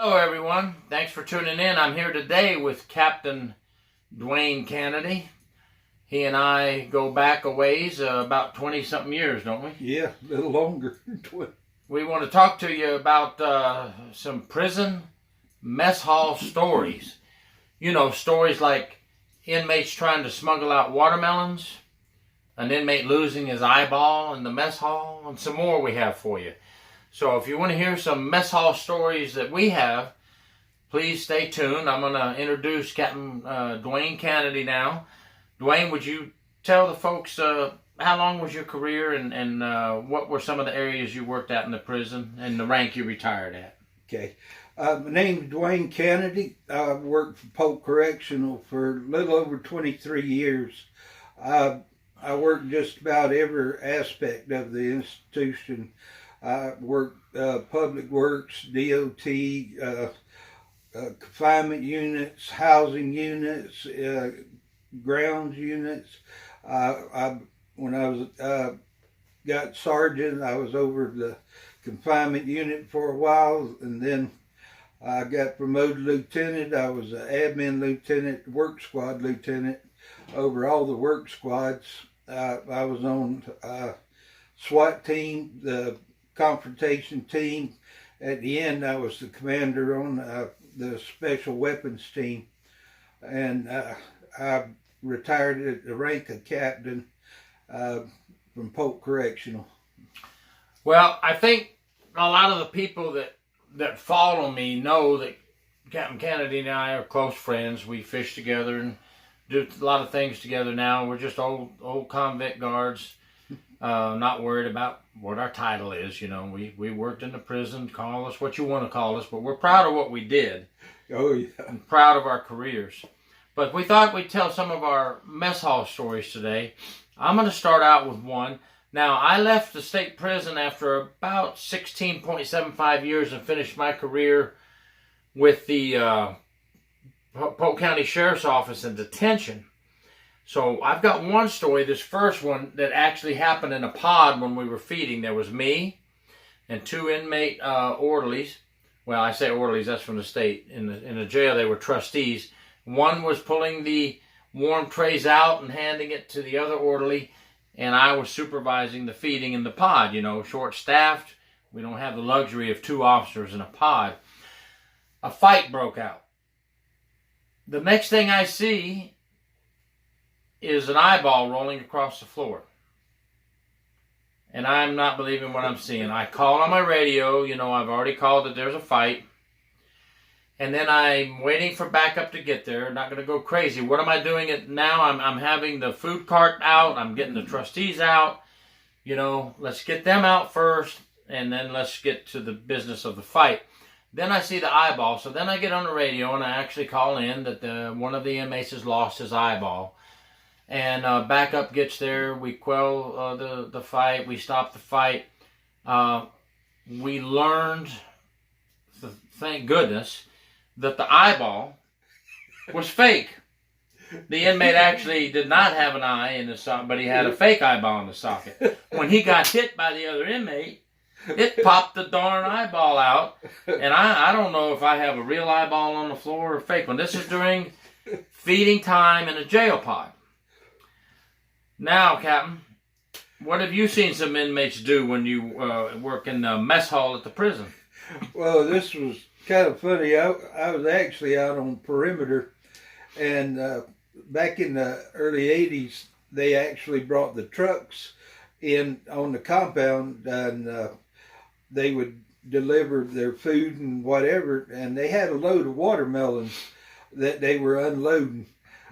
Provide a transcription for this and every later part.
Hello everyone, thanks for tuning in. I'm here today with Captain Dwayne Canady. He and I go back a ways, about 20-something years, don't we? Yeah, a little longer. We want to talk to you about some prison mess hall stories. You know, stories like inmates trying to smuggle out watermelons, an inmate losing his eyeball in the mess hall, and some more we have for you. So if you want to hear some mess hall stories that we have, please stay tuned. I'm going to introduce Captain Dwayne Canady now. Dwayne, would you tell the folks how long was your career and what were some of the areas you worked at in the prison and the rank you retired at? Okay. My name's Dwayne Canady. I worked for Polk Correctional for a little over 23 years. I worked just about every aspect of the institution. I worked public works, DOT, confinement units, housing units, grounds units. When I was got sergeant, I was over the confinement unit for a while, and then I got promoted lieutenant. I was an admin lieutenant, work squad lieutenant over all the work squads. I was on SWAT team, the confrontation team. At the end, I was the commander on the special weapons team, and I retired at the rank of captain from Polk Correctional. Well, I think a lot of the people that follow me know that Captain Canady and I are close friends. We fish together and do a lot of things together now. We're just old convict guards, not worried about what our title is. You know, we worked in the prison. Call us what you want to call us, but we're proud of what we did. Oh, yeah. And proud of our careers. But we thought we'd tell some of our mess hall stories today. I'm going to start out with one. Now, I left the state prison after about 16.75 years and finished my career with the Polk County Sheriff's Office in detention. So I've got one story, this first one, that actually happened in a pod when we were feeding. There was me and two inmate orderlies. Well, I say orderlies, that's from the state. In the jail, they were trustees. One was pulling the warm trays out and handing it to the other orderly, and I was supervising the feeding in the pod. You know, short-staffed. We don't have the luxury of two officers in a pod. A fight broke out. The next thing I see is an eyeball rolling across the floor. And I'm not believing what I'm seeing. I call on my radio. You know, I've already called that there's a fight. And then I'm waiting for backup to get there. Not going to go crazy. What am I doing now? I'm having the food cart out. I'm getting the trustees out. You know, let's get them out first, and then let's get to the business of the fight. Then I see the eyeball. So then I get on the radio, and I actually call in that one of the inmates has lost his eyeball. And backup gets there. We quell the fight. We stop the fight. We learned, thank goodness, that the eyeball was fake. The inmate actually did not have an eye in the socket, but he had a fake eyeball in the socket. When he got hit by the other inmate, it popped the darn eyeball out. And I don't know if I have a real eyeball on the floor or a fake one. This is during feeding time in a jail pod. Now, Captain, what have you seen some inmates do when you work in the mess hall at the prison? Well, this was kind of funny. I was actually out on perimeter, and back in the early 80s, they actually brought the trucks in on the compound, and they would deliver their food and whatever, and they had a load of watermelons that they were unloading.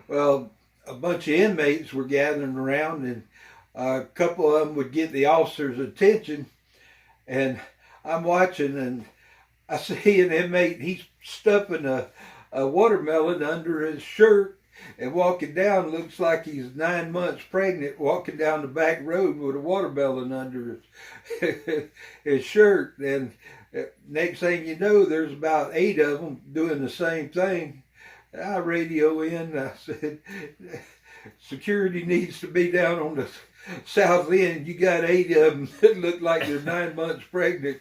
Well, a bunch of inmates were gathering around, and a couple of them would get the officer's attention, and I'm watching, and I see an inmate, he's stuffing a watermelon under his shirt and walking down, looks like he's 9 months pregnant, walking down the back road with a watermelon under his shirt. And next thing you know, there's about 8 of them doing the same thing. I radio in, I said, security needs to be down South End, you got 8 of them that look like they're 9 months pregnant.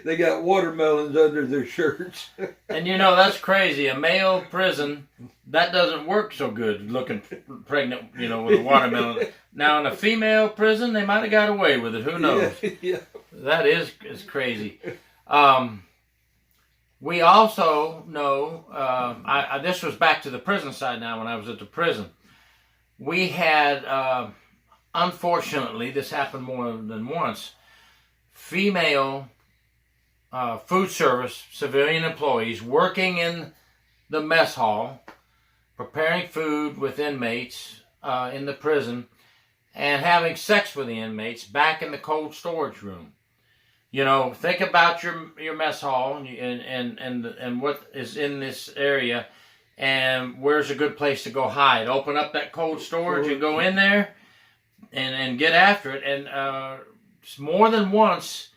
They got watermelons under their shirts. And you know, that's crazy. A male prison, that doesn't work so good looking pregnant, you know, with a watermelon. Now, in a female prison, they might have got away with it. Who knows? Yeah. That is crazy. We also know, this was back to the prison side now when I was at the prison. We had, unfortunately, this happened more than once, female food service civilian employees working in the mess hall, preparing food with inmates in the prison, and having sex with the inmates back in the cold storage room. You know, think about your mess hall and what is in this area, and where's a good place to go hide. Open up that cold storage and go in there and get after it. And more than once,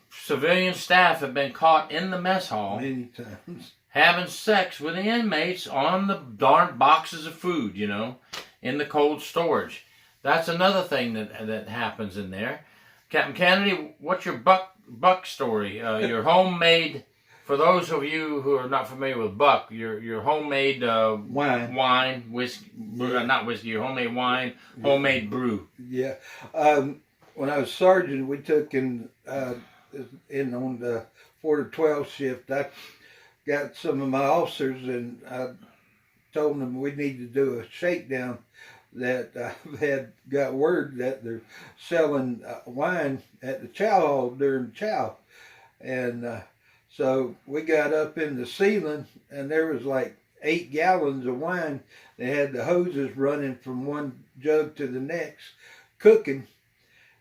civilian staff have been caught in the mess hall Many times. having sex with the inmates on the darn boxes of food, you know, in the cold storage. That's another thing that happens in there. Captain Canady, what's your buck story? Your homemade, for those of you who are not familiar with buck, your homemade wine, whiskey, not whiskey, your homemade wine, homemade brew. Yeah. When I was sergeant, we took in on the 4 to 12 shift. I got some of my officers and I told them we need to do a shakedown. That I had got word that they're selling wine at the chow hall during chow. And so we got up in the ceiling and there was like 8 gallons of wine. They had the hoses running from one jug to the next, cooking.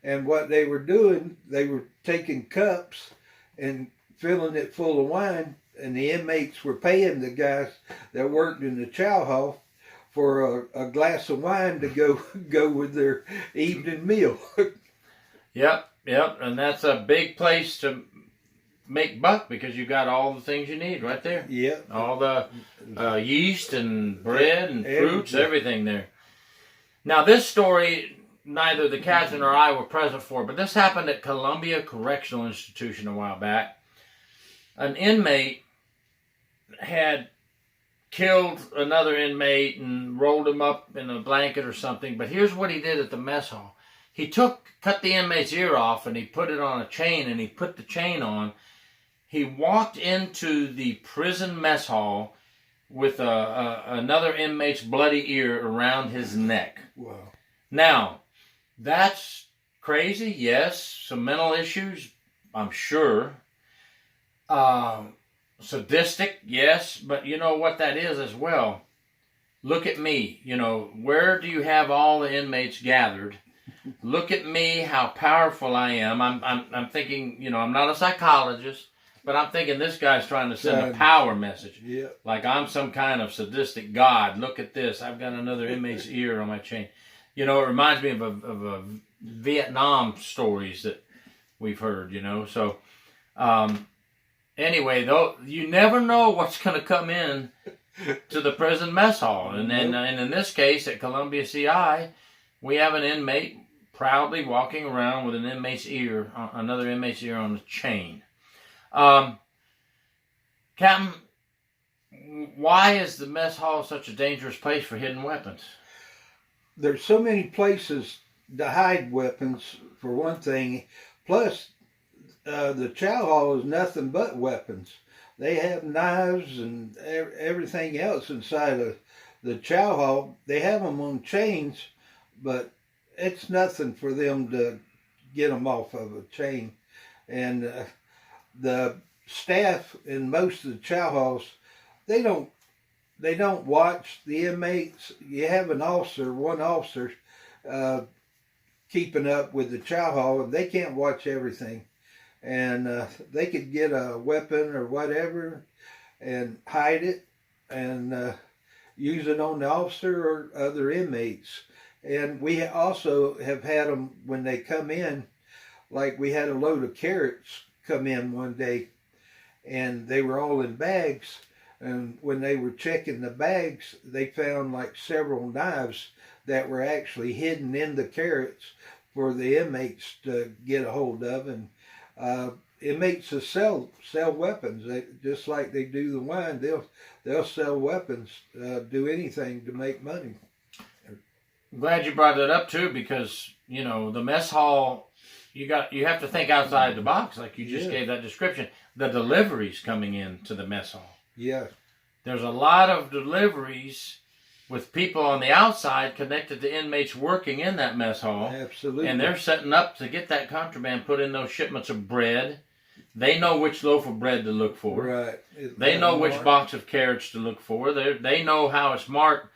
And what they were doing, they were taking cups and filling it full of wine. And the inmates were paying the guys that worked in the chow hall for a glass of wine to go with their evening meal. Yep, and that's a big place to make buck because you got all the things you need right there. Yep. All the yeast and bread and fruits, everything there. Now this story, neither the captain or I were present for, but this happened at Columbia Correctional Institution a while back. An inmate had killed another inmate and rolled him up in a blanket or something. But here's what he did at the mess hall. He cut the inmate's ear off and he put it on a chain and he put the chain on. He walked into the prison mess hall with another inmate's bloody ear around his neck. Wow. Now, that's crazy, yes. Some mental issues, I'm sure. Sadistic, yes, but you know what that is as well. Look at me, you know, where do you have all the inmates gathered? Look at me, how powerful I am. I'm thinking, you know, I'm not a psychologist, but I'm thinking this guy's trying to send a power message. Yeah. Like I'm some kind of sadistic god. Look at this. I've got another inmate's ear on my chain. You know, it reminds me of Vietnam stories that we've heard, you know. So, anyway, though, you never know what's going to come in to the prison mess hall. And in this case, at Columbia CI, we have an inmate proudly walking around with an inmate's ear, another inmate's ear on a chain. Captain, why is the mess hall such a dangerous place for hidden weapons? There's so many places to hide weapons, for one thing. Plus, the chow hall is nothing but weapons. They have knives and everything else inside of the chow hall. They have them on chains, but it's nothing for them to get them off of a chain. And the staff in most of the chow halls, they don't watch the inmates. You have one officer keeping up with the chow hall, and they can't watch everything. And they could get a weapon or whatever and hide it and use it on the officer or other inmates. And we also have had them when they come in, like we had a load of carrots come in one day and they were all in bags. And when they were checking the bags, they found like several knives that were actually hidden in the carrots for the inmates to get a hold of. And inmates will sell weapons. Just like they do the wine, they'll sell weapons, do anything to make money. I'm glad you brought that up too, because the mess hall, you have to think outside the box, like you just gave that description. The deliveries coming into the mess hall. Yeah. There's a lot of deliveries with people on the outside connected to inmates working in that mess hall. Absolutely. And they're setting up to get that contraband put in those shipments of bread. They know which loaf of bread to look for. Right. They know which box of carrots to look for. They know how it's marked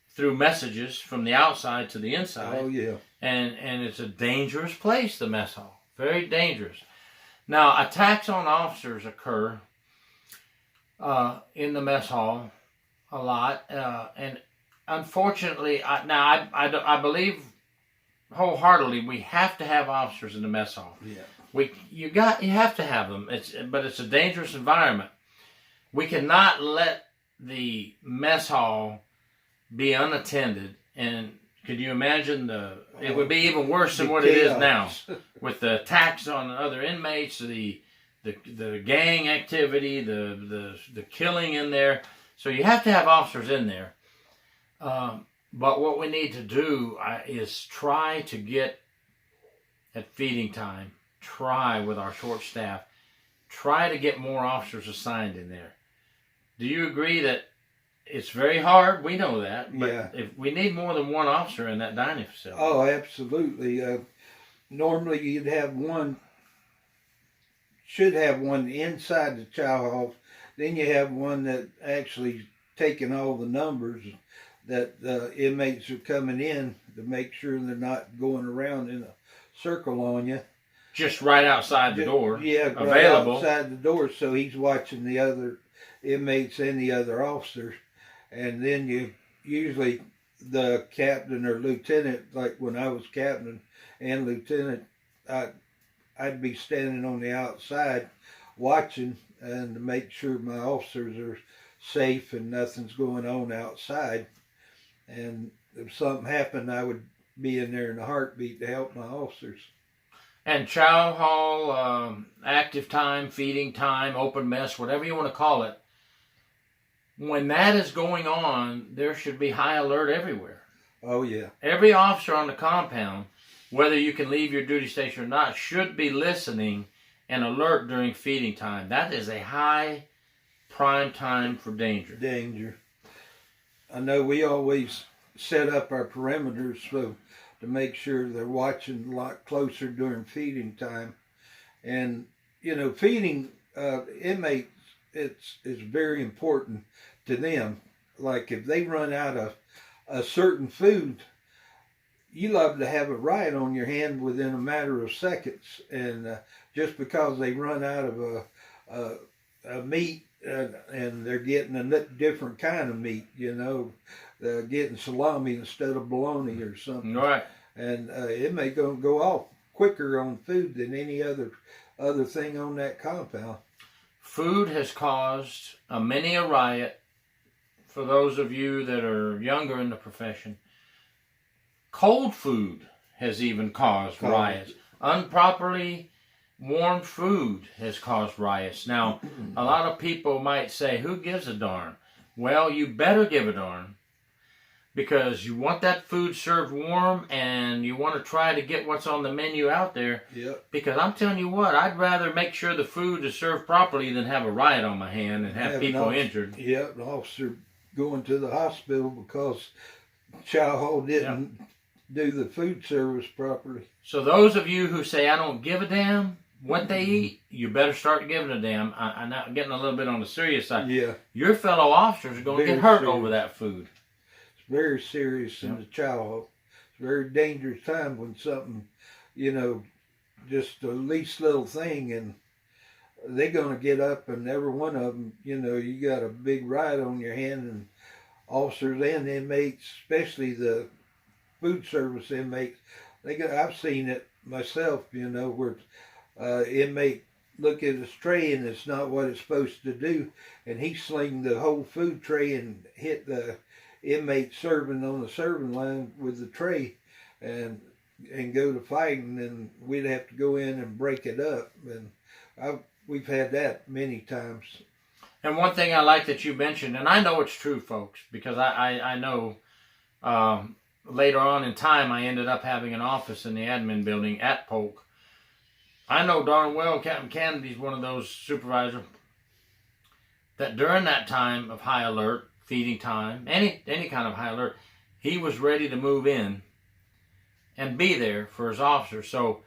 through messages from the outside to the inside. Oh, yeah. And it's a dangerous place, the mess hall. Very dangerous. Now, attacks on officers occur in the mess hall a lot. And unfortunately, I believe wholeheartedly we have to have officers in the mess hall. Yeah. You have to have them. But it's a dangerous environment. We cannot let the mess hall be unattended. And could you imagine it would be even worse than what it is now, with the attacks on other inmates, the gang activity, the killing in there. So you have to have officers in there. But what we need to do is try to get at feeding time. Try with our short staff. Try to get more officers assigned in there. Do you agree that it's very hard? We know that. But if we need more than one officer in that dining facility. Oh, absolutely. Normally you'd have should have one inside the chow hall. Then you have one that actually taking all the numbers that the inmates are coming in to make sure they're not going around in a circle on you. Just right outside the door. Yeah, available. Right outside the door, so he's watching the other inmates and the other officers. And then usually the captain or lieutenant, like when I was captain and lieutenant, I'd be standing on the outside watching and to make sure my officers are safe and nothing's going on outside. And if something happened, I would be in there in a heartbeat to help my officers. And chow hall, active time, feeding time, open mess, whatever you want to call it, when that is going on, there should be high alert everywhere. Oh, yeah. Every officer on the compound, whether you can leave your duty station or not, should be listening and alert during feeding time. That is a high prime time for danger. Danger. I know we always set up our perimeters to make sure they're watching a lot closer during feeding time. And, feeding inmates, it's very important to them. Like if they run out of a certain food, you love to have it right on your hand within a matter of seconds. And just because they run out of a meat and they're getting a different kind of meat, they're getting salami instead of bologna or something. Right. And it may go off quicker on food than any other thing on that compound. Food has caused many a riot. For those of you that are younger in the profession, cold food has even caused riots. Improperly warmed food has caused riots. Now, a lot of people might say, who gives a darn? Well, you better give a darn, because you want that food served warm and you want to try to get what's on the menu out there. Yep. Because I'm telling you what, I'd rather make sure the food is served properly than have a riot on my hand and have people injured. Yep, an officer going to the hospital because chow hall didn't do the food service properly. So those of you who say, I don't give a damn what they eat, you better start giving a damn. I'm not getting a little bit on the serious side. Yeah. Your fellow officers are going to get hurt over that food. It's very serious in the chow hall. It's a very dangerous time when something, just the least little thing, and they're going to get up, and every one of them, you got a big riot on your hand, and officers and inmates, especially the food service inmates, I've seen it myself, where inmate look at his tray and it's not what it's supposed to do, and he slinged the whole food tray and hit the inmate serving on the serving line with the tray, and go to fighting, and we'd have to go in and break it up, and we've had that many times. And one thing I like that you mentioned, and I know it's true, folks, because I know later on in time I ended up having an office in the admin building at Polk. I know darn well Captain Canady's one of those supervisors that during that time of high alert, feeding time, any kind of high alert, he was ready to move in and be there for his officers. So,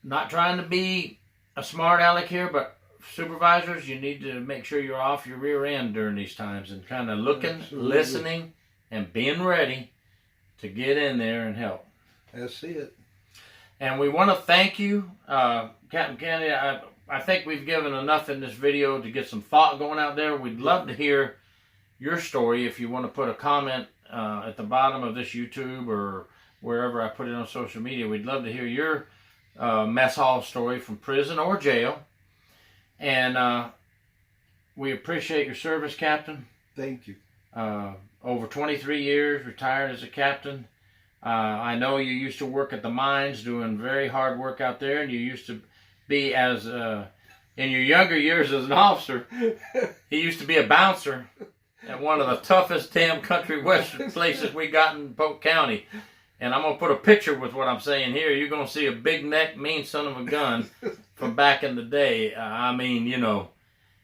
not trying to be a smart aleck here, but supervisors, you need to make sure you're off your rear end during these times and kind of looking, Absolutely. listening, and being ready to get in there and help. That's it. And we want to thank you, Captain Canady. I think we've given enough in this video to get some thought going out there. We'd love to hear your story. If you want to put a comment at the bottom of this YouTube or wherever I put it on social media, we'd love to hear your mess hall story from prison or jail. And we appreciate your service, Captain. Thank you. Over 23 years, retired as a captain. I know you used to work at the mines doing very hard work out there, and you used to be in your younger years as an officer, he used to be a bouncer at one of the toughest damn country western places we got in Polk County. And I'm going to put a picture with what I'm saying here. You're going to see a big neck, mean son of a gun from back in the day. I mean, you know,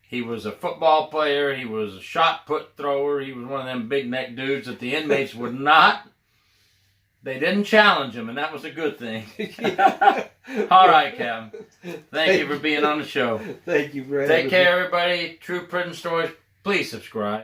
he was a football player. He was a shot put thrower. He was one of them big neck dudes that the inmates would not. They didn't challenge him, and that was a good thing. All right, Captain. Thank you for being on the show. Thank you for having Take care, me. everybody. True Prison Stories. Please subscribe.